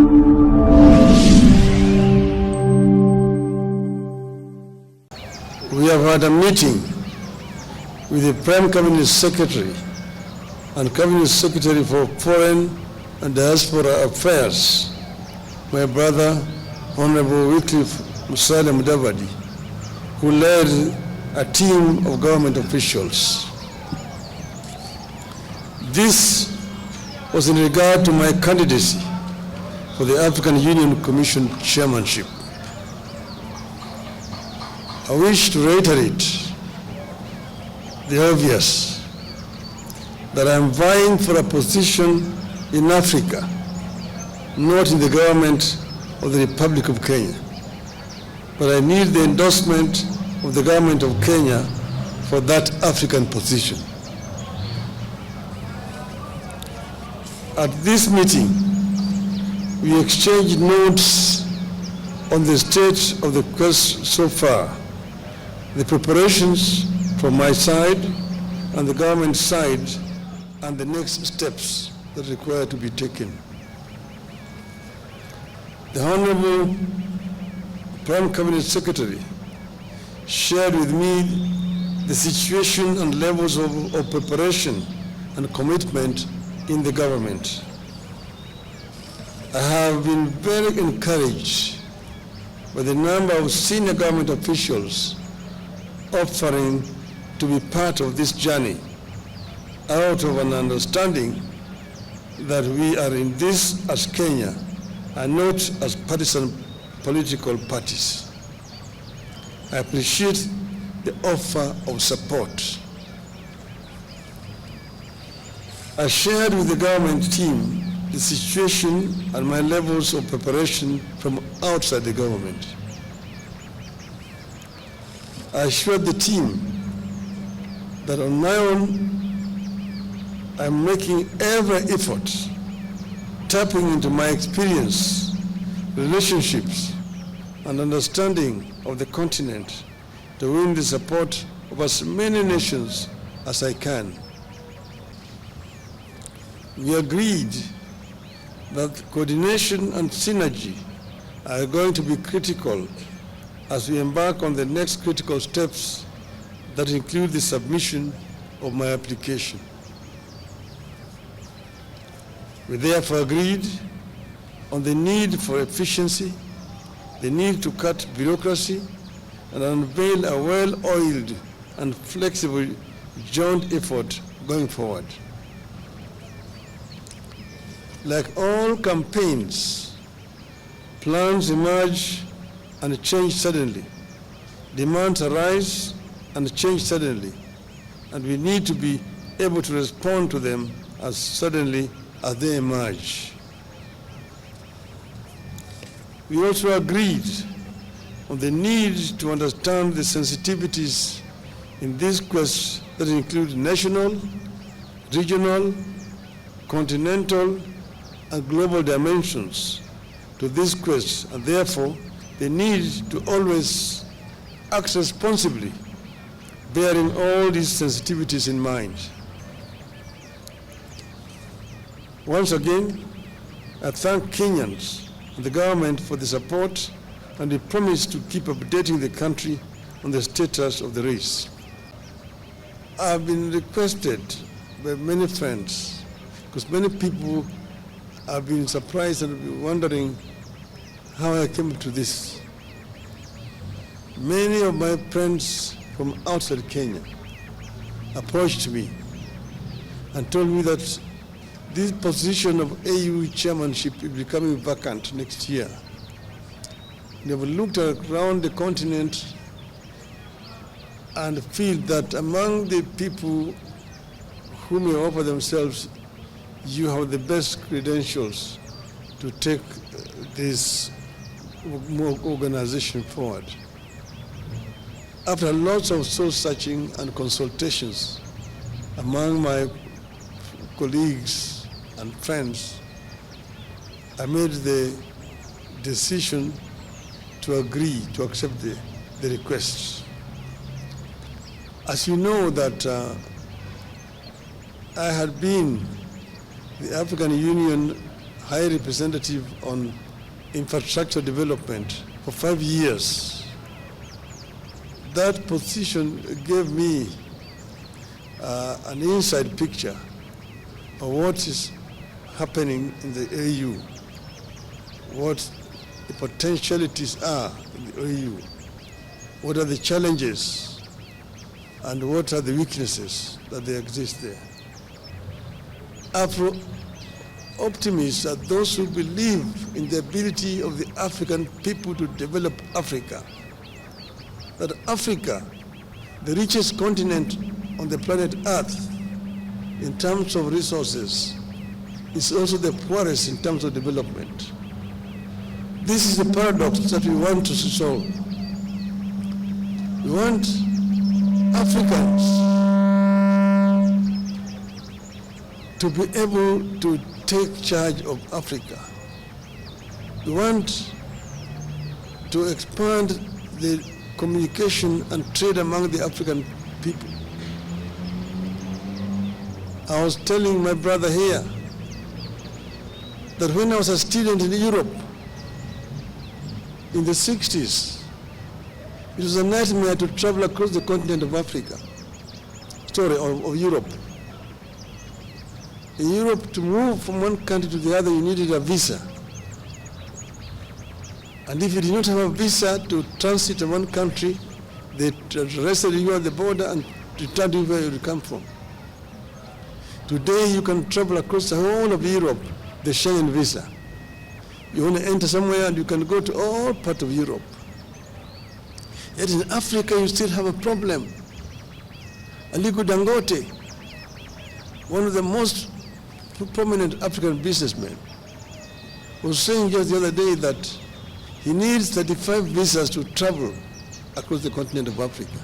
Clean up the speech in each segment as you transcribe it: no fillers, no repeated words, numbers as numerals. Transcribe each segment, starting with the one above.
We have had a meeting with the Prime Cabinet Secretary and Cabinet Secretary for Foreign and Diaspora Affairs, my brother, Honorable Wycliffe Musalia Mudavadi, who led a team of government officials. This was in regard to my candidacy for the African Union Commission chairmanship. I wish to reiterate the obvious, that I am vying for a position in Africa, not in the government of the Republic of Kenya. But I need the endorsement of the government of Kenya for that African position. At this meeting, we exchanged notes on the state of the quest so far, the preparations from my side and the government side, and the next steps that require to be taken. The Honorable Prime Cabinet Secretary shared with me the situation and levels of preparation and commitment in the government. I have been very encouraged by the number of senior government officials offering to be part of this journey out of an understanding that we are in this as Kenya and not as partisan political parties. I appreciate the offer of support. I shared with the government team the situation and my levels of preparation from outside the government. I assured the team that on my own, I'm making every effort, tapping into my experience, relationships, and understanding of the continent to win the support of as many nations as I can. We agreed that coordination and synergy are going to be critical as we embark on the next critical steps that include the submission of my application. We therefore agreed on the need for efficiency, the need to cut bureaucracy, and unveil a well-oiled and flexible joint effort going forward. Like all campaigns, plans emerge and change suddenly. Demands arise and change suddenly, and we need to be able to respond to them as suddenly as they emerge. We also agreed on the need to understand the sensitivities in this quest that include national, regional, continental, and global dimensions to this quest, and therefore the need to always act responsibly, bearing all these sensitivities in mind. Once again, I thank Kenyans and the government for the support and the promise to keep updating the country on the status of the race. I've been requested by many friends, because many people have been surprised and been wondering how I came to this. Many of my friends from outside Kenya approached me and told me that this position of AU chairmanship is becoming vacant next year. They have looked around the continent and feel that among the people who may offer themselves, you have the best credentials to take this organization forward. After lots of soul searching and consultations among my colleagues and friends, I made the decision to agree to accept the request. As you know that I had been the African Union High Representative on Infrastructure Development for 5 years. That position gave me an inside picture of what is happening in the AU, what the potentialities are in the AU, what are the challenges, and what are the weaknesses that they exist there. Afro-optimists are those who believe in the ability of the African people to develop Africa. That Africa, the richest continent on the planet Earth in terms of resources, is also the poorest in terms of development. This is the paradox that we want to solve. We want Africans to be able to take charge of Africa. We want to expand the communication and trade among the African people. I was telling my brother here that when I was a student in Europe in the 60s, it was a nightmare to travel across the continent of Africa, of Europe. In Europe, to move from one country to the other, you needed a visa. And if you did not have a visa to transit in one country, they arrested you at the border and returned you where you come from. Today, you can travel across the whole of Europe, the Schengen visa. You want to enter somewhere and you can go to all parts of Europe. Yet in Africa, you still have a problem. Aliko Dangote, one of the most prominent African businessmen, was saying just the other day that he needs 35 visas to travel across the continent of Africa.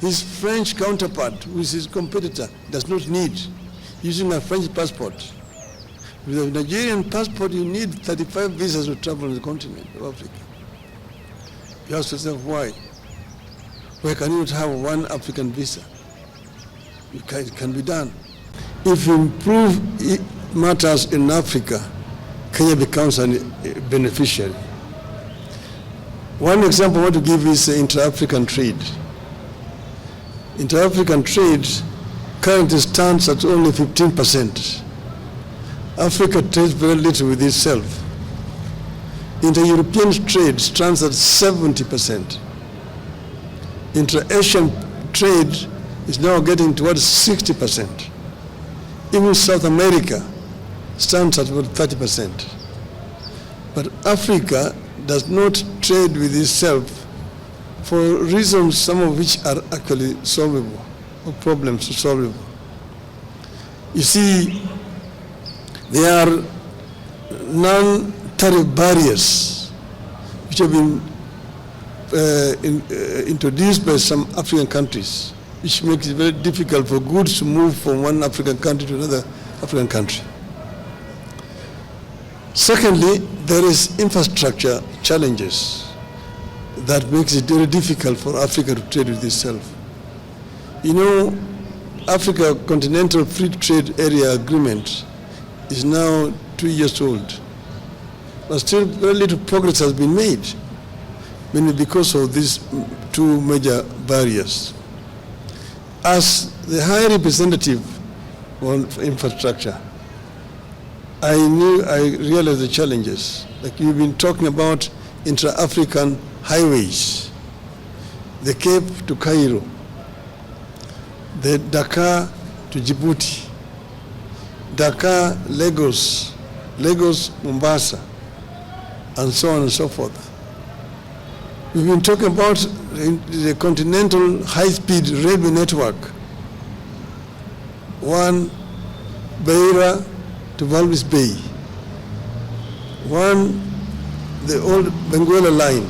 His French counterpart, who is his competitor, does not need, using a French passport. With a Nigerian passport, you need 35 visas to travel on the continent of Africa. You ask yourself, why? Why can you not have one African visa? It can be done. If you improve matters in Africa, Kenya becomes a beneficiary. One example I want to give is intra-African trade. Inter-African trade currently stands at only 15%. Africa trades very little with itself. Inter-European trade stands at 70%. Inter-Asian trade is now getting towards 60%. Even South America stands at about 30%. But Africa does not trade with itself for reasons, some of which are actually solvable, or problems solvable. You see, there are non-tariff barriers which have been introduced by some African countries, which makes it very difficult for goods to move from one African country to another African country. Secondly, there is infrastructure challenges that makes it very difficult for Africa to trade with itself. You know, Africa Continental Free Trade Area Agreement is now 2 years old, but still very little progress has been made, mainly because of these two major barriers. As the High Representative on infrastructure, I realized the challenges. Like you've been talking about intra-African highways, the Cape to Cairo, the Dakar to Djibouti, Dakar, Lagos, Lagos, Mombasa, and so on and so forth. We've been talking about the continental high-speed railway network, one Beira to Walvis Bay, one the old Benguela line,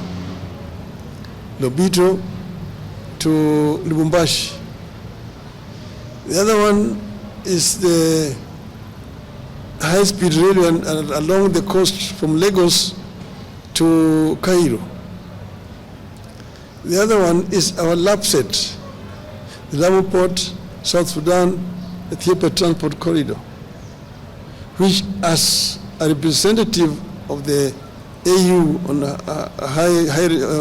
Lobito to Lubumbashi. The other one is the high-speed railway along the coast from Lagos to Cairo. The other one is our LAPSET, the Lamu Port, South Sudan, Ethiopia Transport Corridor, which as a representative of the AU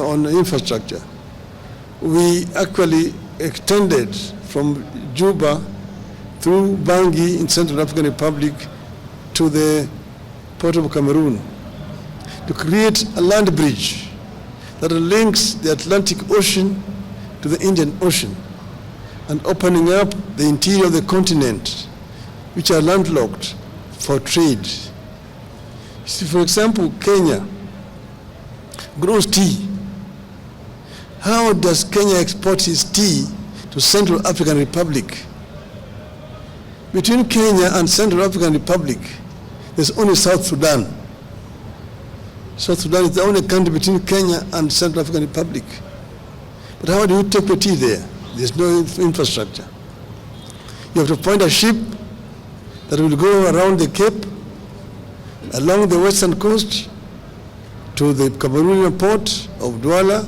on infrastructure, we actually extended from Juba through Bangui in Central African Republic to the port of Cameroon to create a land bridge that links the Atlantic Ocean to the Indian Ocean and opening up the interior of the continent, which are landlocked, for trade. See, for example, Kenya grows tea. How does Kenya export its tea to Central African Republic? Between Kenya and Central African Republic, there's only South Sudan. South Sudan is the only country between Kenya and Central African Republic. But how do you take the tea there? There's no infrastructure. You have to find a ship that will go around the Cape, along the western coast, to the Cameroonian port of Douala,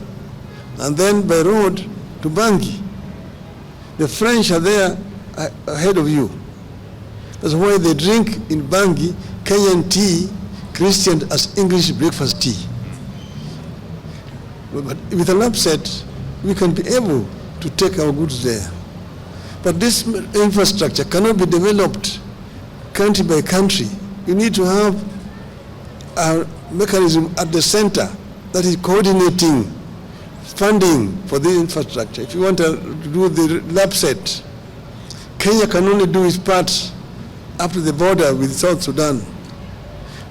and then by road to Bangui. The French are there ahead of you. That's why they drink in Bangui Kenyan tea, christened as English breakfast tea. But with an upset, we can be able to take our goods there. But this infrastructure cannot be developed country by country. You need to have a mechanism at the center that is coordinating funding for the infrastructure. If you want to do the lab set, Kenya can only do its part up to the border with South Sudan.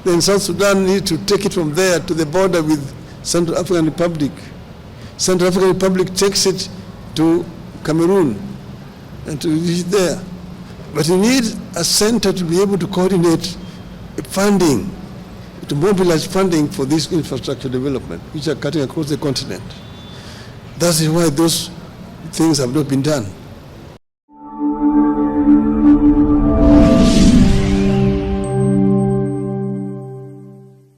Then South Sudan needs to take it from there to the border with Central African Republic. Central African Republic takes it to Cameroon and to reach there. But you need a center to be able to coordinate funding, to mobilize funding for this infrastructure development, which are cutting across the continent. That is why those things have not been done.